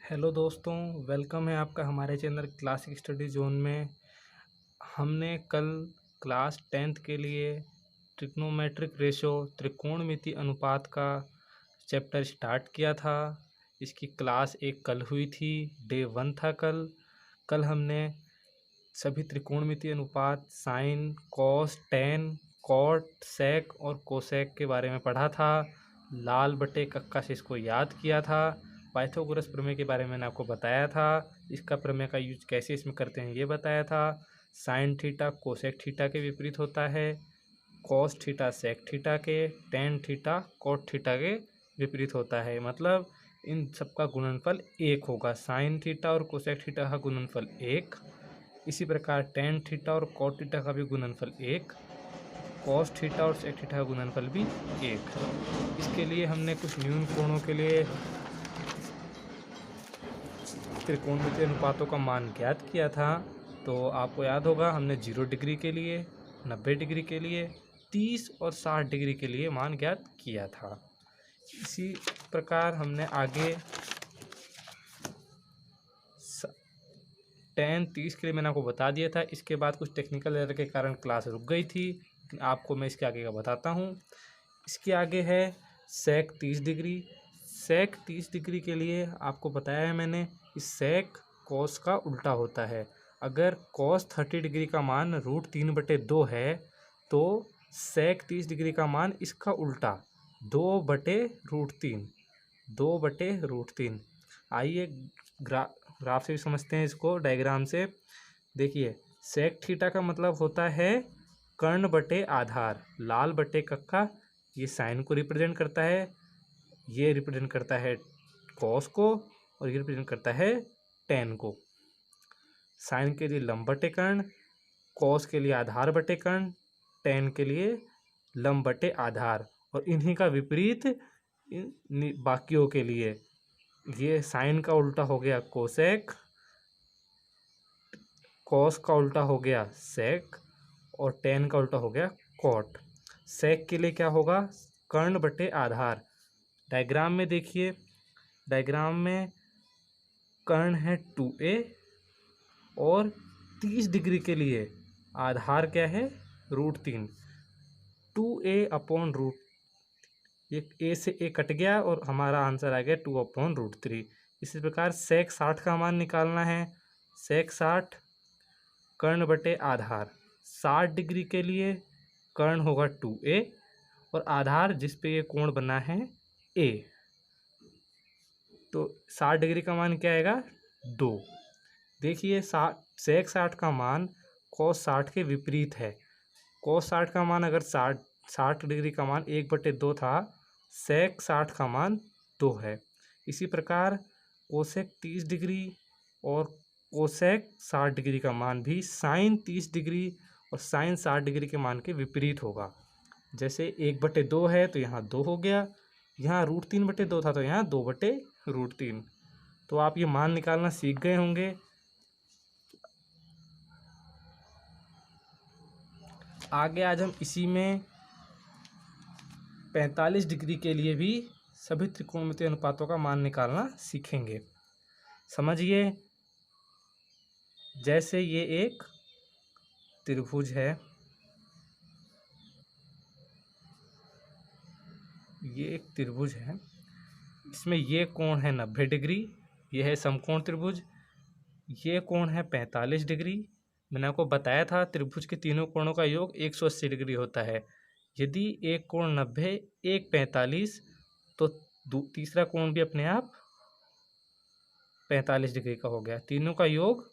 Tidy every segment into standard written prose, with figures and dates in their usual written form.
Hello दोस्तों, welcome है आपका हमारे चैनल क्लासिक स्टडी जोन में। हमने कल क्लास 10th के लिए ट्रिग्नोमेट्रिक रेशो त्रिकोणमिति अनुपात का चैप्टर स्टार्ट किया था। इसकी क्लास एक कल हुई थी, डे 1 था कल। कल हमने सभी त्रिकोणमिति अनुपात साइन, कॉस, टैन, कॉट, सेक और कोसेक के बारे में पढ़ा था। लाल बटे कक्का से इसको याद किया था। पाइथागोरस प्रमेय के बारे में मैंने आपको बताया था। इसका प्रमेय का यूज कैसे इसमें करते हैं ये बताया था। साइन थीटा कोसेक थीटा के विपरीत होता है, कॉस थीटा सेक थीटा के, टैन थीटा कॉट थीटा के विपरीत होता है। मतलब इन सबका गुणनफल एक होगा। साइन थीटा और कोसेक थीटा का गुणनफल एक, इसी प्रकार टैन थीटा और कॉट थीटा का भी गुणनफल एक, कॉस थीटा और सेक थीटा का गुणनफल भी एक। इसके लिए हमने कुछ न्यून कोणों के लिए त्रिकोणमिति अनुपातों का मान ज्ञात किया था। तो आपको याद होगा हमने 0 डिग्री के लिए, 90 डिग्री के लिए, 30 और 60 डिग्री के लिए मान ज्ञात किया था। इसी प्रकार हमने आगे टेन 30 के लिए मैंने आपको बता दिया था। इसके बाद कुछ टेक्निकल एरर के कारण क्लास रुक गई थी, लेकिन आपको मैं इसके आगे का बताता हूँ। इसके आगे है सेक 30 डिग्री। सेक 30 डिग्री के लिए आपको बताया है मैंने, इस सेक कॉस का उल्टा होता है। अगर कॉस 30 डिग्री का मान √3/2 है तो सेक 30 डिग्री का मान इसका उल्टा 2/√3, 2/√3। आइए ग्राफ से भी समझते हैं इसको, डायग्राम से। देखिए, सेक थीटा का मतलब होता है कर्ण बटे आधार। लाल बटे कक्का ये साइन को रिप्रेजेंट करता है, ये रिप्रेजेंट करता है कॉस को, और ये रिप्रेजेंट करता है टैन को। साइन के लिए लंब बटे कर्ण, कॉस के लिए आधार बटे कर्ण, टैन के लिए लंब बटे आधार, और इन्हीं का विपरीत बाकियों के लिए। ये साइन का उल्टा हो गया कोसेक, कॉस का उल्टा हो गया सेक, और टैन का उल्टा हो गया कॉट। सेक के लिए क्या होगा, कर्ण बटे आधार। डायग्राम में देखिए, डायग्राम में कर्ण है 2a, और 30 डिग्री के लिए आधार क्या है, √3। 2a/√, ये a से a कट गया और हमारा आंसर आ गया 2/√3। इसी प्रकार सेक 60 का मान निकालना है। सेक 60 कर्ण बटे आधार। 60 डिग्री के लिए कर्ण होगा 2a, और आधार जिस पे ये कोण बना है a, तो 60 डिग्री का मान क्या आएगा, 2। देखिए, सेक 60 का मान कॉस 60 के विपरीत है। कॉस 60 का मान अगर 60 डिग्री का मान 1/2 था, सेक 60 का मान 2 है। इसी प्रकार कोसेक 30 डिग्री और कोसेक 60 डिग्री का मान भी साइन 30 डिग्री और साइन 60 डिग्री के मान के विपरीत होगा। जैसे 1/2 है तो यहाँ 2 हो गया, यहाँ √3/2 था तो यहाँ 2/√3। तो आप ये मान निकालना सीख गए होंगे। आगे आज हम इसी में 45 डिग्री के लिए भी सभी त्रिकोणमितीय अनुपातों का मान निकालना सीखेंगे। समझिए, जैसे ये एक त्रिभुज है, ये एक त्रिभुज है, इसमें ये कोण है 90 डिग्री, ये है समकोण त्रिभुज। ये कोण है 45 डिग्री। मैंने आपको बताया था त्रिभुज के तीनों कोणों का योग 180 डिग्री होता है। यदि एक कोण 90, एक 45, तो तीसरा कोण भी अपने आप 45 डिग्री का हो गया। तीनों का योग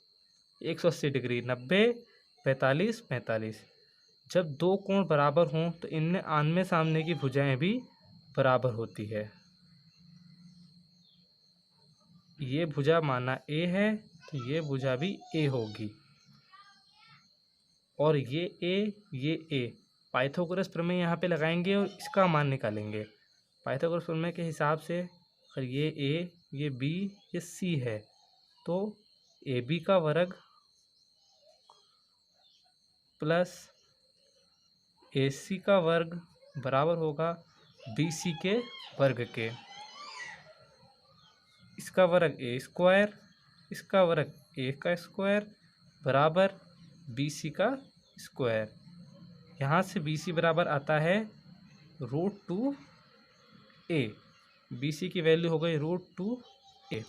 180 डिग्री, 90, 45, 45। जब दो कोण बराबर हों तो इनमें आमने सामने की भुजाएं भी बराबर होती है। ये भुजा माना ए है तो ये भुजा भी ए होगी, और ये ए। पाइथागोरस प्रमेय यहाँ पे लगाएंगे और इसका मान निकालेंगे। पाइथागोरस प्रमेय के हिसाब से अगर ये ए, ये बी, ये सी है, तो ए बी का वर्ग प्लस ए सी का वर्ग बराबर होगा बी सी के वर्ग के। इस इसका वर्ग ए स्क्वायर, इसका वर्ग ए का स्क्वायर बराबर BC का स्क्वायर। यहाँ से BC बराबर आता है √2a। BC की वैल्यू हो गई √2a।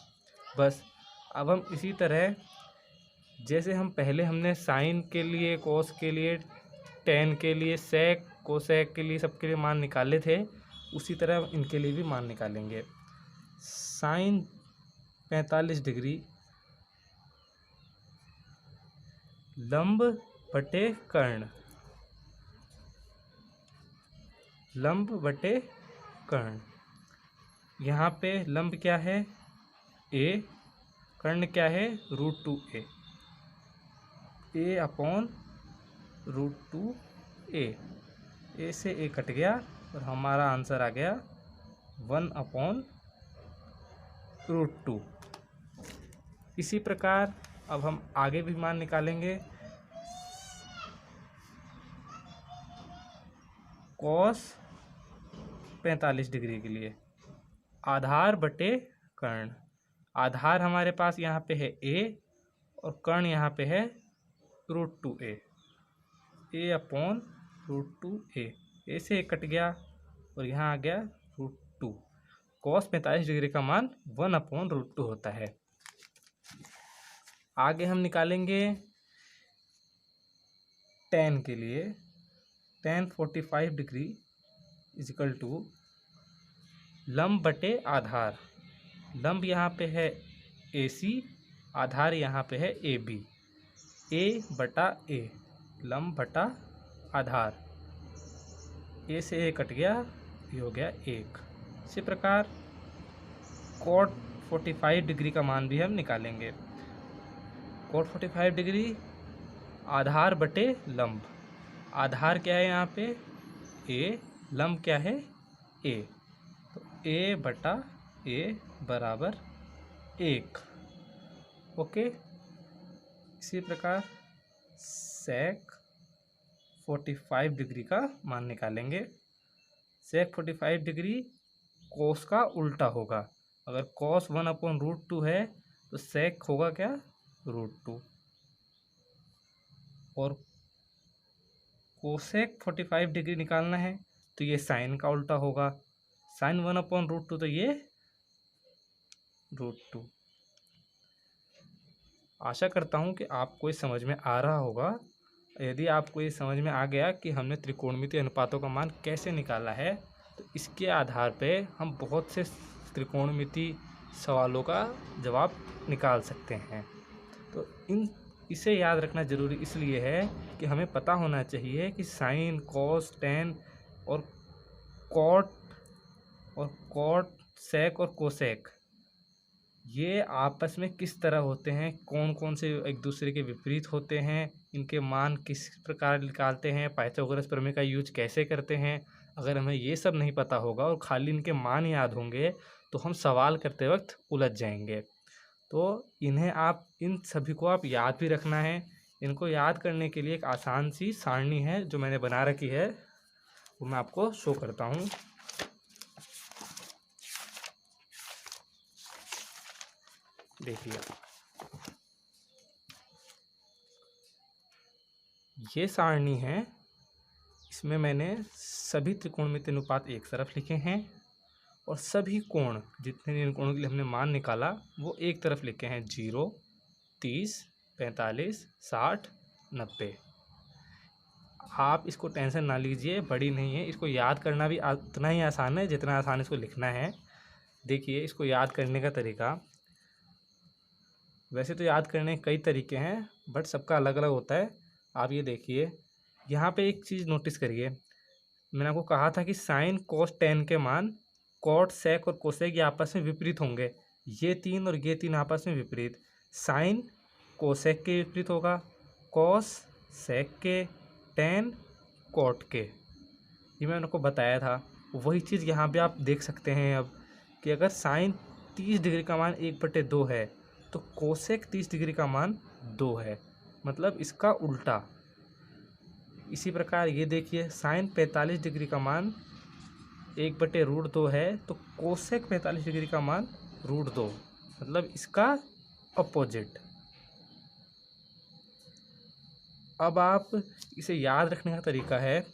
बस अब हम इसी तरह जैसे हम पहले हमने साइन के लिए, कोस के लिए, टेन के लिए, सेक, कोसेक के लिए, सबके लिए मान निकाले थे, उसी तरह इनके लिए भी मान निकालेंगे। साइन 45 डिग्री लंब बटे कर्ण, लंब बटे कर्ण। यहाँ पे लंब क्या है a, कर्ण क्या है √2a, a/√2a। a से a कट गया और हमारा आंसर आ गया 1/√2। इसी प्रकार अब हम आगे भी मान निकालेंगे। कॉस 45 डिग्री के लिए आधार बटे कर्ण। आधार हमारे पास यहाँ पे है a और कर्ण यहाँ पे है √2a, a/√2a। a से a कट गया और यहाँ आ गया √2। कॉस 45 डिग्री का मान 1/√2 होता है। आगे हम निकालेंगे टेन के लिए। टेन 45 डिग्री इजिकल टू लंब बटे आधार। लंब यहाँ पे है AC, आधार यहाँ पे है AB। a/a, लंब बटा आधार। a से a कट गया, ये हो गया 1। इसी प्रकार कॉट 45 डिग्री का मान भी हम निकालेंगे। कॉट 45 डिग्री आधार बटे लंब। आधार क्या है यहाँ पे a, लंब क्या है a, तो a/a बराबर 1। ओके। इसी प्रकार सेक 45 डिग्री का मान निकालेंगे। सेक 45 डिग्री कोस का उल्टा होगा। अगर कॉस 1/√2 है तो सेक होगा क्या √2, और कोसेक 45 डिग्री निकालना है तो ये साइन का उल्टा होगा। साइन 1/√2 तो ये √2। आशा करता हूँ कि आपको ये समझ में आ रहा होगा। यदि आपको ये समझ में आ गया कि हमने त्रिकोणमितीय अनुपातों का मान कैसे निकाला है, तो इसके आधार पे हम बहुत से त्रिकोणमितीय सवालों का जवाब निकाल सकते हैं। तो इसे याद रखना ज़रूरी इसलिए है कि हमें पता होना चाहिए कि साइन, कॉस, टेन और कॉट, सेक और कोसेक ये आपस में किस तरह होते हैं, कौन कौन से एक दूसरे के विपरीत होते हैं, इनके मान किस प्रकार निकालते हैं, पाइथागोरस प्रमेय का यूज कैसे करते हैं। अगर हमें ये सब नहीं पता होगा और खाली इनके मान याद होंगे तो हम सवाल करते वक्त उलझ जाएंगे। तो इन सभी को आप याद भी रखना है। इनको याद करने के लिए एक आसान सी सारणी है जो मैंने बना रखी है, वो मैं आपको शो करता हूँ। देखिए, ये सारणी है। इसमें मैंने सभी त्रिकोणमितीय अनुपात एक तरफ लिखे हैं और सभी कोण, जितने कोणों के लिए हमने मान निकाला वो एक तरफ लिखे हैं। 0, 30, 45, 60, 90। आप इसको टेंशन ना लीजिए, बड़ी नहीं है। इसको याद करना भी उतना ही आसान है जितना आसान इसको लिखना है। देखिए, इसको याद करने का तरीका, वैसे तो याद करने के कई तरीके हैं बट सबका अलग अलग होता है। आप ये देखिए, यहाँ पे एक चीज़ नोटिस करिए। मैंने आपको कहा था कि साइन, कोस, टेन के मान कॉट, सेक और कोसेक ये आपस में विपरीत होंगे। ये तीन और ये तीन आपस में विपरीत। साइन कोसेक के विपरीत होगा, कॉस सेक के, टेन कॉट के। ये मैंने आपको बताया था। वही चीज़ यहाँ पे आप देख सकते हैं अब कि अगर साइन 30 डिग्री का मान 1/2 है तो कोसेक 30 डिग्री का मान 2 है, मतलब इसका उल्टा। इसी प्रकार ये देखिए, साइन 45 डिग्री का मान 1/√2 है तो कोसेक 45 डिग्री का मान √2, मतलब इसका अपोजिट। अब आप इसे याद रखने का तरीका है,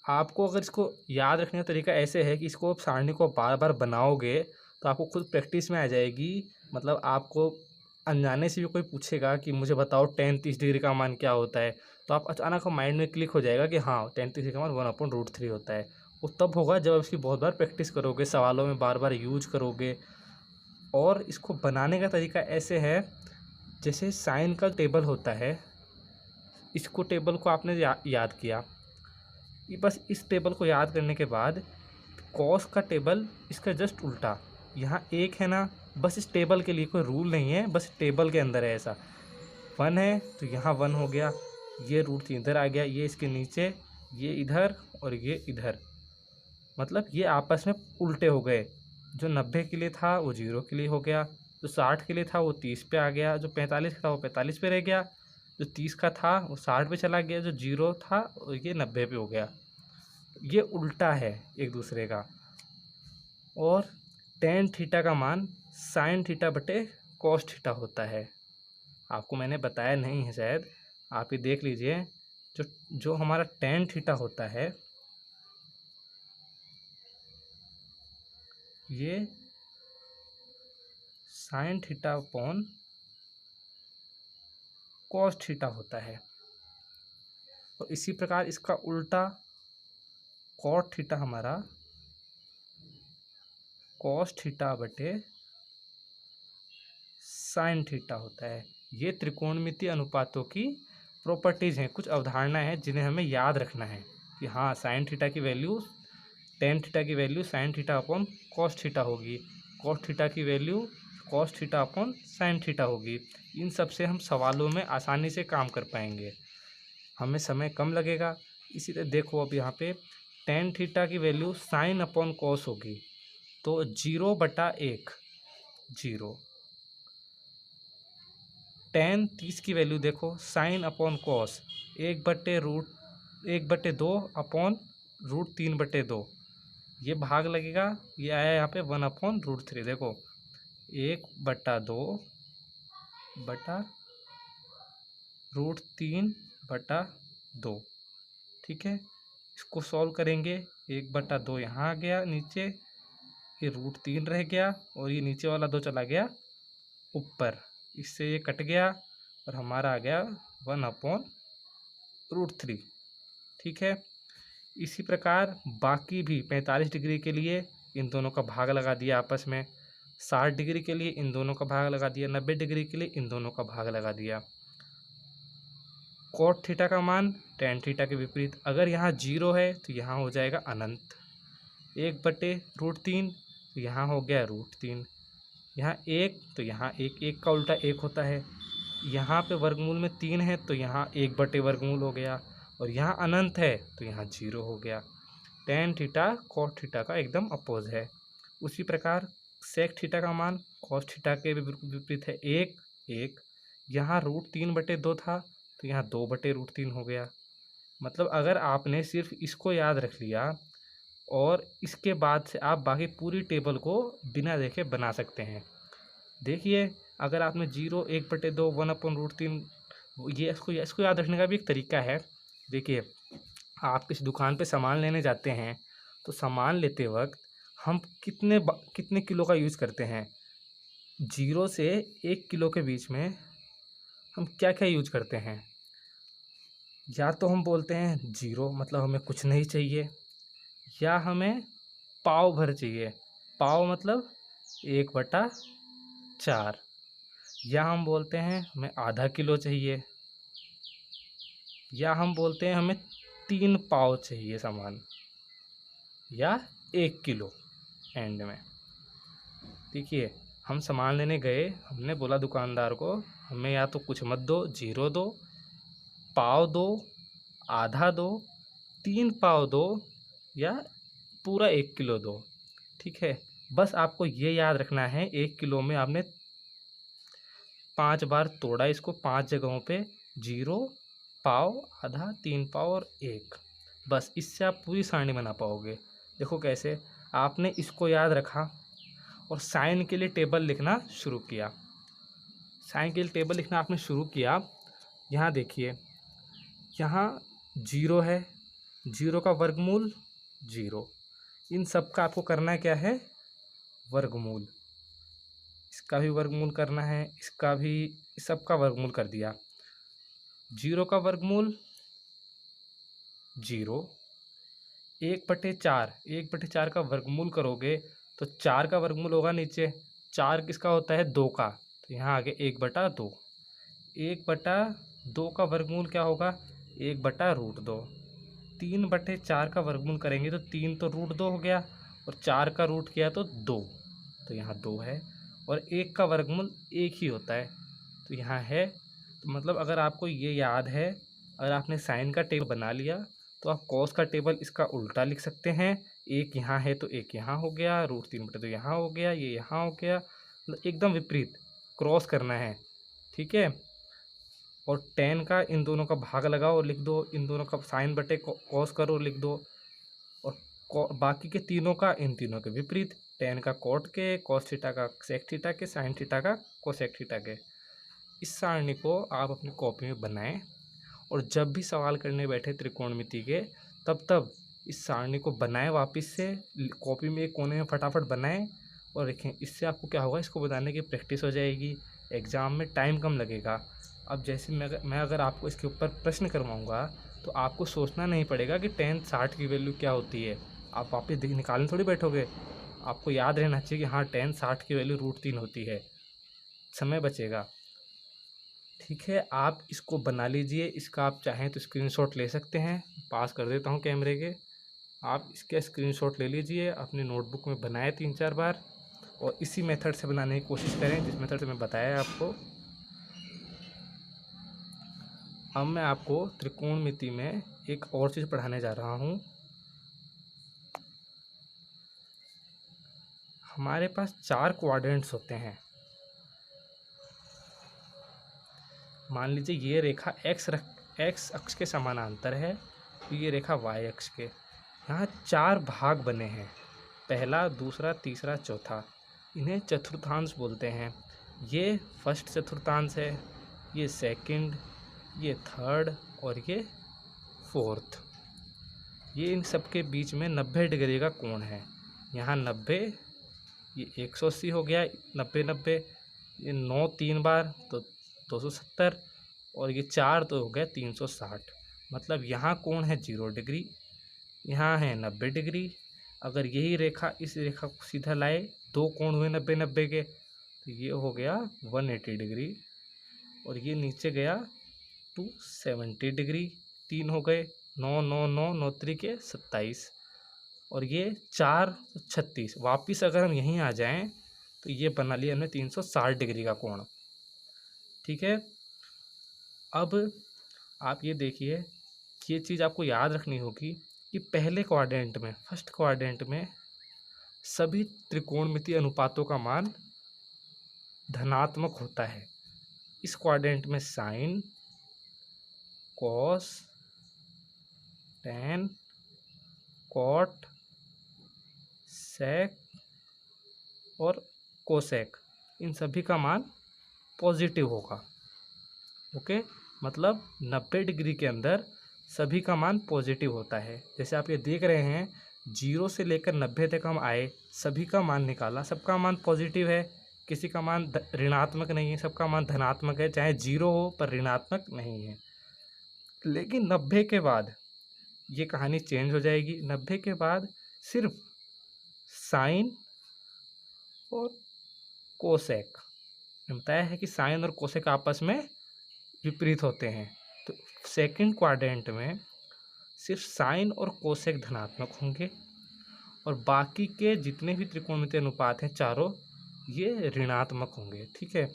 आपको अगर इसको याद रखने का तरीका ऐसे है कि इसको आप सारणी को बार बार बनाओगे तो आपको खुद प्रैक्टिस में आ जाएगी। मतलब आपको अनजाने से भी कोई पूछेगा कि मुझे बताओ tan 30 डिग्री का मान क्या होता है, तो आप अचानक माइंड में क्लिक हो जाएगा कि हाँ tan 30 डिग्री का मान 1/√3 होता है। वो तब होगा जब इसकी बहुत बार प्रैक्टिस करोगे, सवालों में बार बार यूज करोगे। और इसको बनाने का तरीका ऐसे है, जैसे साइन का टेबल होता है, इसको टेबल को आपने याद किया, ये बस इस टेबल को याद करने के बाद कॉस का टेबल इसका जस्ट उल्टा, यहाँ एक है ना, बस इस टेबल के लिए कोई रूल नहीं है, बस टेबल के अंदर है ऐसा। 1 है तो यहाँ 1 हो गया, ये √3 इधर आ गया, ये इसके नीचे, ये इधर और ये इधर, मतलब ये आपस में उल्टे हो गए। जो 90 के लिए था वो 0 के लिए हो गया, जो 60 के लिए था वो 30 पे आ गया, जो 45 का था वो 45 पे रह गया, जो 30 का था वो 60 पे चला गया, जो 0 था ये 90 पे हो गया। ये उल्टा है एक दूसरे का। और tan थीटा का मान sin थीटा बटे cos थीटा होता है। आपको मैंने बताया नहीं है शायद, आप ये देख लीजिए, जो जो हमारा tan थीटा होता है ये sin theta upon cos theta होता है। और इसी प्रकार इसका उल्टा cot थीटा हमारा cos थीटा बटे sin थीटा होता है। ये त्रिकोणमितीय अनुपातों की प्रॉपर्टीज़ हैं, कुछ अवधारणाएं हैं जिन्हें हमें याद रखना है कि हाँ sin थीटा की वैल्यू tan थीटा की value sin theta upon cos theta होगी, cos थीटा की value cos theta upon sin theta होगी। इन सब से हम सवालों में आसानी से काम कर पाएंगे, हमें समय कम लगेगा। इसी तरह देखो अब यहाँ पे tan थीटा की वैल्यू sin अपॉन cos होगी, तो 0/1 0। tan 30 की वैल्यू देखो sin अपॉन cos 1/2 अपॉन √3/2, ये भाग लगेगा, ये आया यहाँ पे 1/√3। देखो 1/2 बटा √3/2, ठीक है। इसको सॉल्व करेंगे, 1/2 यहाँ आ गया नीचे, ये √3 रह गया और ये नीचे वाला 2 चला गया ऊपर, इससे ये कट गया और हमारा आ गया 1/√3, ठीक है। इसी प्रकार बाकी भी 45 डिग्री के लिए इन दोनों का भाग लगा दिया आपस में, 60 डिग्री के लिए इन दोनों का भाग लगा दिया, 90 डिग्री के लिए इन दोनों का भाग लगा दिया। cot थीटा का मान tan थीटा के विपरीत, अगर यहाँ 0 है तो यहाँ हो जाएगा अनंत, 1/√3 तो यहाँ हो गया √3, यहाँ 1 तो यहाँ 1 का उल्टा 1 होता है, यहाँ पे वर्गमूल में 3 है तो यहाँ 1/वर्गमूल हो गया, और यहाँ अनंत है तो यहाँ 0 हो गया। tan थीटा cot थीटा का एकदम अपोज है। उसी प्रकार sec थीटा का मान cos थीटा के विपरीत है 1, यहाँ √3/2 था तो यहाँ 2/√3 हो गया। मतलब अगर आपने सिर्फ इसको याद रख लिया और इसके बाद से आप बाकी पूरी टेबल को बिना देखे बना सकते हैं। देखिए अगर आपने 0, 1/2, 1/√3, ये इसको याद रखने का भी एक तरीका है। देखिए आप किसी दुकान पे सामान लेने जाते हैं तो सामान लेते वक्त हम कितने किलो का यूज़ करते हैं, 0 से 1 किलो के बीच में हम क्या क्या यूज करते हैं। या तो हम बोलते हैं 0 मतलब हमें कुछ नहीं चाहिए, या हमें पाव भर चाहिए, पाव मतलब 1/4, या हम बोलते हैं हमें आधा किलो चाहिए, या हम बोलते हैं हमें 3 पाव चाहिए सामान, या 1 किलो एंड में। देखिए हम सामान लेने गए, हमने बोला दुकानदार को हमें या तो कुछ मत दो, 0 दो, पाव दो, आधा दो, 3 पाव दो, या पूरा 1 किलो दो, ठीक है। बस आपको ये याद रखना है 1 किलो में आपने 5 बार तोड़ा इसको, 5 जगहों पे 0, पाव, आधा, 3 पाव और 1, बस इससे आप पूरी सारणी बना पाओगे। देखो कैसे, आपने इसको याद रखा और साइन के लिए टेबल लिखना शुरू किया। साइन के लिए टेबल लिखना आपने शुरू किया। यहाँ देखिए, यहाँ 0 है, 0 का वर्गमूल 0, इन सब का आपको करना क्या है, वर्गमूल। इसका भी वर्गमूल करना है, इसका भी, सबका वर्गमूल कर दिया। 0 का वर्गमूल 0, 1/4, 1/4 का वर्गमूल करोगे तो 4 का वर्गमूल होगा नीचे। 4 किसका होता है, 2 का, तो यहाँ आगे 1/2। 1/2 का वर्गमूल क्या होगा, 1/√2। 3/4 का वर्गमूल करेंगे तो 3 तो √2 हो गया, और 4 का रूट किया तो 2, तो यहाँ 2 है। और 1 का वर्गमूल 1 ही होता है, तो यहाँ है। तो मतलब अगर आपको ये याद है, अगर आपने साइन का टेबल बना लिया तो आप कॉस का टेबल इसका उल्टा लिख सकते हैं। 1 यहाँ है तो 1 यहाँ हो गया, √3 तो यहाँ हो गया, ये यहाँ हो गया, मतलब एकदम विपरीत क्रॉस करना है, ठीक है। और tan का इन दोनों का भाग लगाओ और लिख दो, इन दोनों का साइन बटे कॉस करो लिख दो, और बाकी के तीनों का इन तीनों के विपरीत, tan का कॉट के, cos थीटा का sec थीटा के, sin थीटा का कोसेक थीटा के। इस सारणी को आप अपनी कॉपी में बनाएं, और जब भी सवाल करने बैठे त्रिकोणमिति के, तब इस सारणी को बनाएं, वापस से कॉपी में एक कोने में फटाफट बनाएं और लिखें। इससे आपको क्या होगा, इसको बनाने की प्रैक्टिस हो जाएगी, एग्ज़ाम में टाइम कम लगेगा। अब जैसे मैं अगर आपको इसके ऊपर प्रश्न करवाऊँगा तो आपको सोचना नहीं पड़ेगा कि tan 60 की वैल्यू क्या होती है, आप वापस निकालने थोड़ी बैठोगे। आपको याद रहना चाहिए कि हाँ tan 60 की वैल्यू √3 होती है, समय बचेगा, ठीक है। आप इसको बना लीजिए, इसका आप चाहें तो स्क्रीनशॉट ले सकते हैं, पास कर देता हूं कैमरे के। आप इसके स्क्रीनशॉट ले लीजिए, अपनी नोटबुक में बनाए 3-4 बार, और इसी मेथड से बनाने की कोशिश करें जिस मेथड से मैं बताया आपको। अब मैं आपको त्रिकोणमिति में एक और चीज़ पढ़ाने जा रहा हूँ। हमारे पास 4 क्वाड्रेंट्स होते हैं। मान लीजिए ये रेखा एक्स अक्ष के समानांतर है, तो ये रेखा वाई अक्ष के। यहाँ 4 भाग बने हैं, पहला, दूसरा, तीसरा, चौथा। इन्हें चतुर्थांश बोलते हैं। ये फर्स्ट चतुर्थांश है, ये सेकंड, ये थर्ड और ये फोर्थ। ये इन सब के बीच में 90 डिग्री का कोण है। यहाँ 90, ये 180 हो गया, 90-90, ये 9 3 बार तो 270, और ये 4 तो हो गया 360। मतलब यहाँ कोण है 0 डिग्री, यहाँ है 90 डिग्री। अगर यही रेखा इस रेखा को सीधा लाए, 2 कोण हुए 90-90 के, तो ये हो गया 180 डिग्री, और ये नीचे गया 270 डिग्री। 3 हो गए, 9 9 9 9 3 के 27, और ये 4 36। वापिस अगर हम यहीं आ जाएं तो ये बना लिया हमने 360 डिग्री का कोण, ठीक है। अब आप ये देखिए कि ये चीज़ आपको याद रखनी होगी कि पहले क्वाड्रेंट में, फर्स्ट क्वाड्रेंट में सभी त्रिकोणमितीय अनुपातों का मान धनात्मक होता है। इस क्वाड्रेंट में साइन, कॉस, टैन, कॉट, सेक और कोसेक, इन सभी का मान पॉजिटिव होगा। ओके, मतलब 90 डिग्री के अंदर सभी का मान पॉजिटिव होता है। जैसे आप ये देख रहे हैं, 0 से लेकर 90 तक हम आए, सभी का मान निकाला, सबका मान पॉजिटिव है, किसी का मान ऋणात्मक नहीं है, सबका मान धनात्मक है। चाहे 0 हो पर ऋणात्मक नहीं है। लेकिन 90 के बाद ये कहानी चेंज हो जाएगी। 90 के बाद सिर्फ साइन और कोसेक, बताया है कि साइन और कोसेक आपस में विपरीत होते हैं। तो सेकंड क्वाड्रेंट में सिर्फ साइन और कोसेक धनात्मक होंगे, और बाकी के जितने भी त्रिकोणमितीय अनुपात हैं चारों, ये ऋणात्मक होंगे, ठीक है।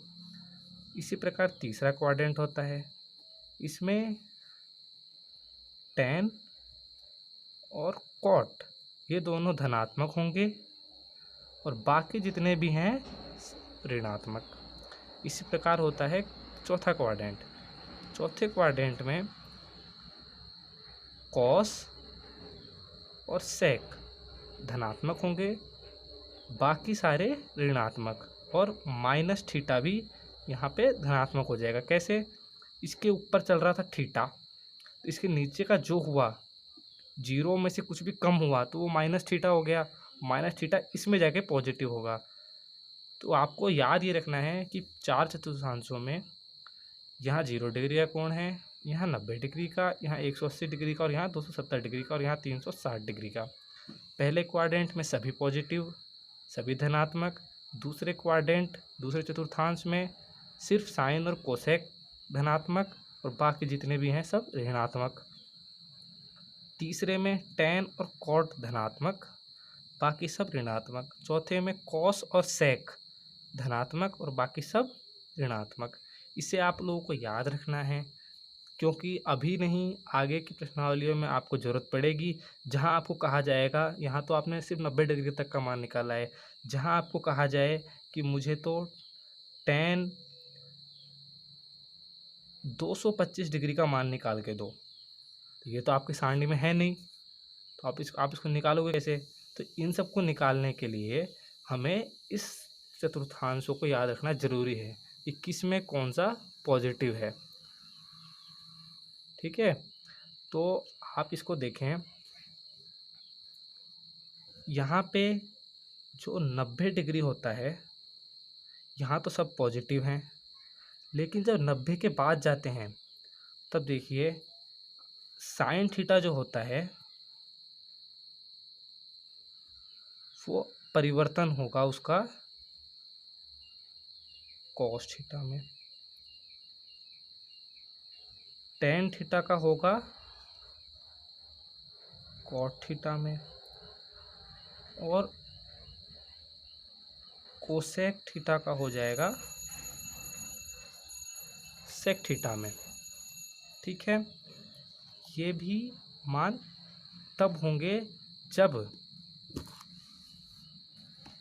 इसी प्रकार तीसरा क्वाड्रेंट होता है, इसमें टैन और कॉट ये दोनों धनात्मक होंगे, और बाकी जितने भी हैं ऋणात्मक। इसी प्रकार होता है चौथा क्वाड्रेंट। चौथे क्वाड्रेंट में कॉस और सेक धनात्मक होंगे, बाकी सारे ऋणात्मक, और माइनस थीटा भी यहाँ पे धनात्मक हो जाएगा। कैसे? इसके ऊपर चल रहा था थीटा, इसके नीचे का जो हुआ, जीरो में से कुछ भी कम हुआ तो वो माइनस थीटा हो गया, माइनस थीटा इसमें जाके पॉजिटिव होगा। तो आपको याद ये रखना है कि 4 चतुर्थांशों में यहाँ 0 डिग्री का कोण है, यहाँ 90 डिग्री का, यहाँ 180 डिग्री का, और यहाँ 270 डिग्री का, और यहाँ 360 डिग्री का। पहले क्वाड्रेंट में सभी पॉजिटिव, सभी धनात्मक। दूसरे क्वाड्रेंट, दूसरे चतुर्थांश में सिर्फ साइन और कोसेक धनात्मक, और बाकी जितने भी हैं सब ऋणात्मक। तीसरे में टैन और कॉट धनात्मक, बाकी सब ऋणात्मक। चौथे में कॉस और सेक धनात्मक, और बाकी सब ऋणात्मक। इसे आप लोगों को याद रखना है, क्योंकि अभी नहीं, आगे की प्रश्नावलियों में आपको ज़रूरत पड़ेगी, जहां आपको कहा जाएगा, यहाँ तो आपने सिर्फ 90 डिग्री तक का मान निकाला है, जहां आपको कहा जाए कि मुझे तो टैन 225 डिग्री का मान निकाल के दो, तो ये तो आपकी सारणी में है नहीं, तो आप इसको निकालोगे कैसे? तो इन सब को निकालने के लिए हमें इस चतुर्थांशों को याद रखना जरूरी है कि किस में कौन सा पॉजिटिव है। ठीक है, तो आप इसको देखें, यहाँ पे जो 90 डिग्री होता है, यहाँ तो सब पॉजिटिव हैं, लेकिन जब 90 के बाद जाते हैं तब देखिए साइन थीटा जो होता है वो परिवर्तन होगा उसका कॉस थीटा में, टेन थीटा का होगा कॉट थीटा में, और कोसेक थीटा का हो जाएगा सेक थीटा में। ठीक है, ये भी मान तब होंगे जब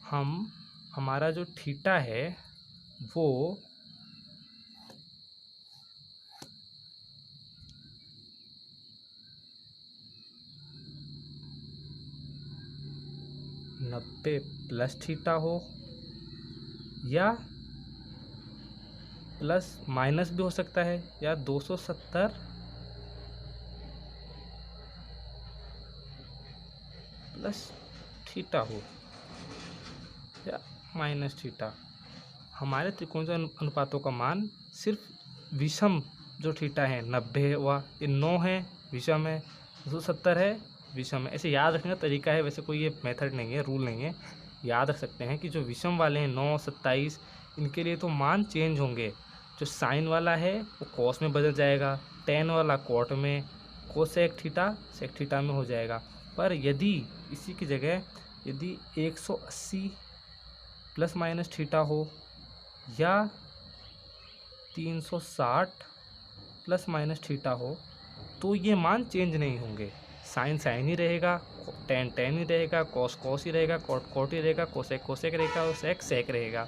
हमारा जो थीटा है वो नब्बे प्लस थीटा हो, या प्लस माइनस भी हो सकता है, या 270 प्लस थीटा हो, या माइनस थीटा। हमारे त्रिकोणीय अनुपातों का मान सिर्फ विषम जो थीटा है 90 हुआ, ये 9 है विषम है, 270 है विषम है। ऐसे याद रखने का तरीका है, वैसे कोई ये मेथड नहीं है, रूल नहीं है, याद रख सकते हैं कि जो विषम वाले हैं 9, 27, इनके लिए तो मान चेंज होंगे। जो साइन वाला है वो कॉस में बदल जाएगा, टेन वाला कॉट में, कोसेक थीटा सेक थीटा में हो जाएगा। पर यदि इसी की जगह यदि 180 प्लस माइनस थीटा हो, या 360 प्लस माइनस थीटा हो, तो ये मान चेंज नहीं होंगे। साइन साइन ही रहेगा, टेन टेन ही रहेगा, कॉस कॉस ही रहेगा, कॉट कॉट ही रहेगा, कोसेक कोसेक रहेगा, और सेक सेक रहेगा।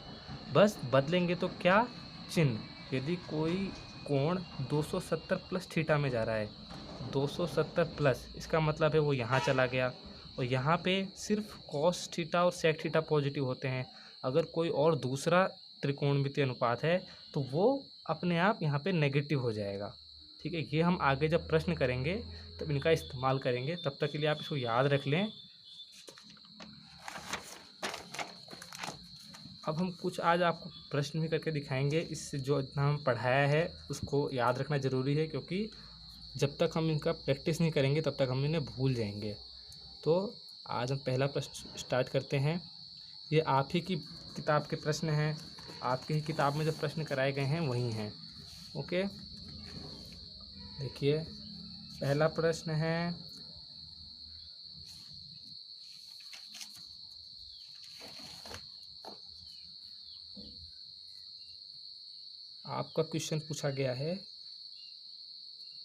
बस बदलेंगे तो क्या? चिन्ह। यदि कोई कोण 270 प्लस थीटा में जा रहा है, 270 प्लस, इसका मतलब है वो यहाँ चला गया, और यहाँ पे सिर्फ कॉस थीटा और सेक थीटा पॉजिटिव होते हैं। अगर कोई और दूसरा त्रिकोणमितीय अनुपात है तो वो अपने आप यहाँ पे नेगेटिव हो जाएगा। ठीक है, ये हम आगे जब प्रश्न करेंगे तब इनका इस्तेमाल करेंगे, तब तक के लिए आप इसको याद रख लें। अब हम कुछ आज आपको प्रश्न भी करके दिखाएंगे, इससे जो इतना हम पढ़ाया है उसको याद रखना ज़रूरी है, क्योंकि जब तक हम इनका प्रैक्टिस नहीं करेंगे तब तक हम इन्हें भूल जाएंगे। तो आज हम पहला प्रश्न स्टार्ट करते हैं। ये आप ही की किताब के प्रश्न हैं, आपकी ही किताब में जो प्रश्न कराए गए हैं वही हैं। ओके, देखिए पहला प्रश्न है, आपका क्वेश्चन पूछा गया है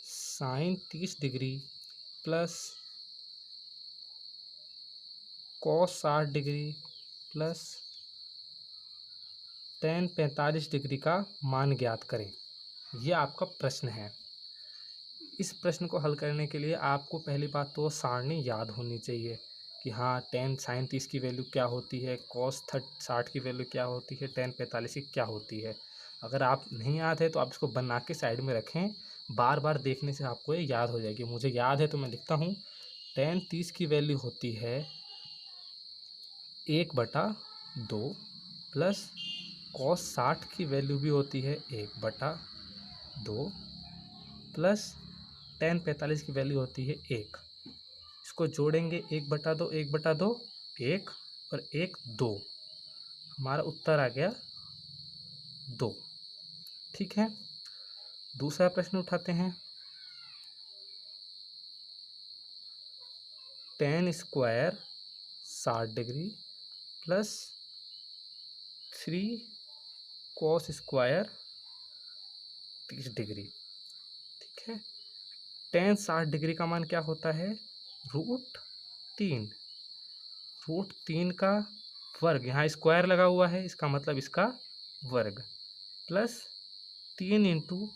sine 30 degree plus cos 60 degree plus tan 45 degree का मान ज्ञात करें। यह आपका प्रश्न है। इस प्रश्न को हल करने के लिए आपको पहली बात तो सारणी याद होनी चाहिए कि हाँ tan sin 30 की वैल्यू क्या होती है, cos 60 की वैल्यू क्या होती है, tan 45 की क्या होती है। अगर आप नहीं याद है तो आप इसको बना के साइड में रखें, बार बार देखने से आपको ये याद हो जाएगी। मुझे याद है तो मैं लिखता हूँ, tan 30 की वैल्यू होती है 1/2 प्लस cos 60 की वैल्यू भी होती है 1/2 प्लस tan 45 की वैल्यू होती है 1। इसको जोड़ेंगे 1/2 1/2 1 और 1 2, हमारा उत्तर आ गया 2। ठीक है, दूसरा प्रश्न उठाते हैं। tan square 60 degree plus 3 cos square 30 degree. ठीक है, tan 60 डिग्री का मान क्या होता है, √3। √3 का वर्ग, यहाँ स्क्वायर लगा हुआ है, इसका मतलब इसका वर्ग, plus 3 into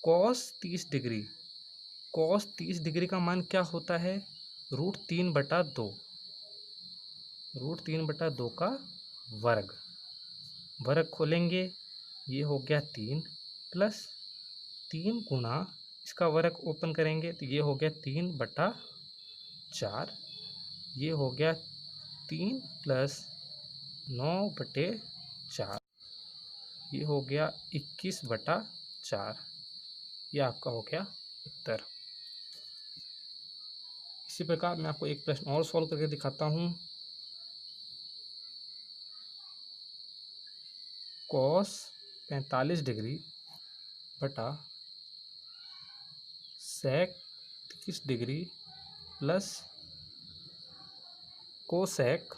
cos 30 degree. cos 30 degree का मान क्या होता है, √3/2। √3/2 का वर्ग, वर्ग खोलेंगे, ये हो गया 3 प्लस 3 गुना इसका वर्ग ओपन करेंगे तो ये हो गया 3/4, ये हो गया 3 प्लस 9/4, ये हो गया 21/4। ये आपका हो गया उत्तर। इसी प्रकार मैं आपको एक प्रश्न और सॉल्व करके दिखाता हूँ। cos 45 डिग्री बटा sec 30 degree plus cosec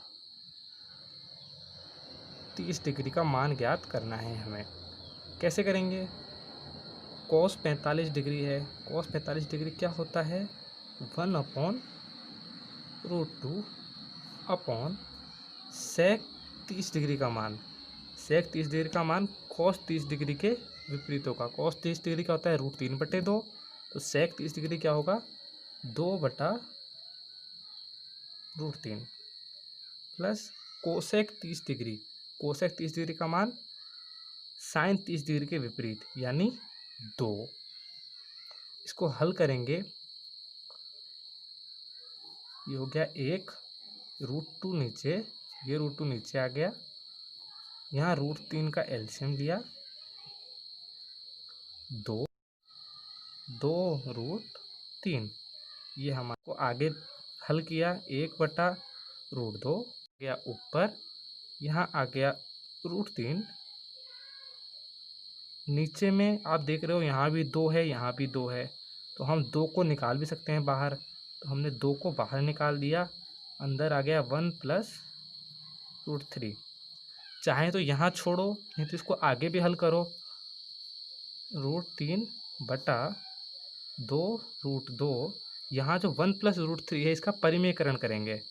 30 degree का मान ज्ञात करना है हमें। कैसे करेंगे, cos 45 डिग्री है, cos 45 डिग्री क्या होता है, 1/√2 अपॉन sec 30 डिग्री का मान। sec 30 डिग्री का मान cos 30 डिग्री के विपरीत होगा। cos 30 डिग्री का होता है √3/2, तो sec 30 डिग्री क्या होगा, 2/√3 plus cosec 30 degree. Cosec 30 degree का मान साइन 30 डिग्री के विपरीत यानी 2। इसको हल करेंगे, ये हो गया 1, √2 नीचे, ये √2 नीचे आ गया, यहाँ √3 का एलसीएम लिया, 2√3, ये हमारे को आगे हल किया, 1/√2 गया ऊपर, यहाँ आ गया √3, नीचे में आप देख रहे हो यहाँ भी 2 है, यहाँ भी 2 है, तो हम 2 को निकाल भी सकते हैं बाहर, तो हमने 2 को बाहर निकाल दिया, अंदर आ गया 1 + √3। चाहे तो यहाँ छोड़ो, नहीं तो इसको आगे भी हल करो, √3/2√2, यहाँ जो 1 + √3 है इसका परिमेयकरण करेंगे।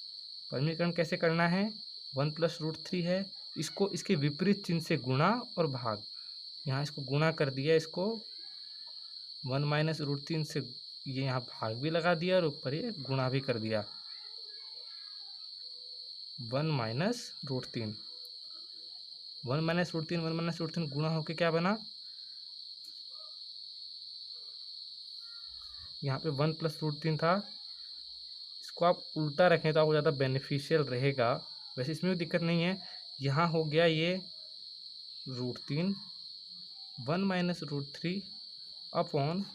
परिमेयकरण कैसे करना है, 1 + √3 है, इसको इसके विपरीत चिन्ह से गुणा और भाग, यहाँ इसको गुणा कर दिया, इसको 1 - √3 से ये यहाँ भाग भी लगा दिया और ऊपर ये गुणा भी कर दिया, 1 - √3, 1 - √3 1 - √3 गुणा होके क्या बना, यहाँ पे 1 + √3 था, इसको आप उल्टा रखें तो आपको ज़्यादा बेनिफिशियल रहेगा, वैसे इसमें भी दिक्कत नहीं है। यहाँ हो गया ये √3, 1 - √3 अपॉन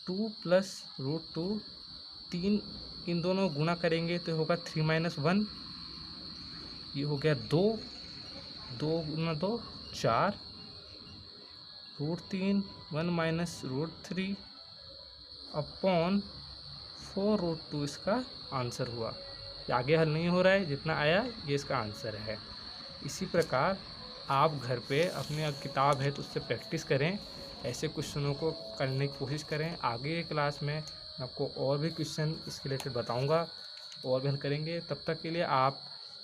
2 + √2, 3 इन दोनों गुणा करेंगे तो होगा 3 - 1, ये हो गया 2, 2 × 2 4, √3 1 - √3 अपॉन 4√2 इसका आंसर हुआ। ये आगे हल नहीं हो रहा है, जितना आया ये इसका आंसर है। इसी प्रकार आप घर पे अपने किताब है तो उससे प्रैक्टिस करें, ऐसे क्वेश्चनों को करने की कोशिश करें। आगे क्लास में आपको और भी क्वेश्चन इसके रिलेटेड बताऊंगा और भी हल करेंगे। तब तक के लिए आप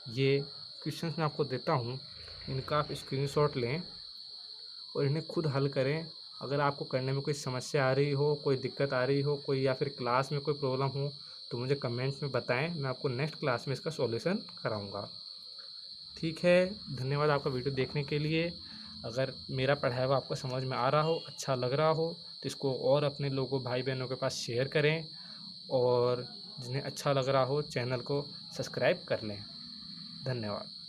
ये क्वेश्चंस मैं आपको देता हूँ, इनका आप स्क्रीनशॉट लें और इन्हें खुद हल करें। अगर आपको करने में कोई समस्या आ रही हो, कोई दिक्कत आ रही हो, कोई या फिर क्लास में कोई प्रॉब्लम हो तो मुझे कमेंट्स में बताएं, मैं आपको नेक्स्ट क्लास में इसका सॉल्यूशन कराऊंगा। ठीक है, धन्यवाद आपका वीडियो देखने के लिए। अगर मेरा पढ़ाया हुआ आपको समझ में आ रहा हो, अच्छा लग रहा हो, तो इसको और अपने लोगों भाई बहनों के पास शेयर करें, और जिन्हें अच्छा लग रहा हो चैनल को सब्सक्राइब कर लें। धन्यवाद।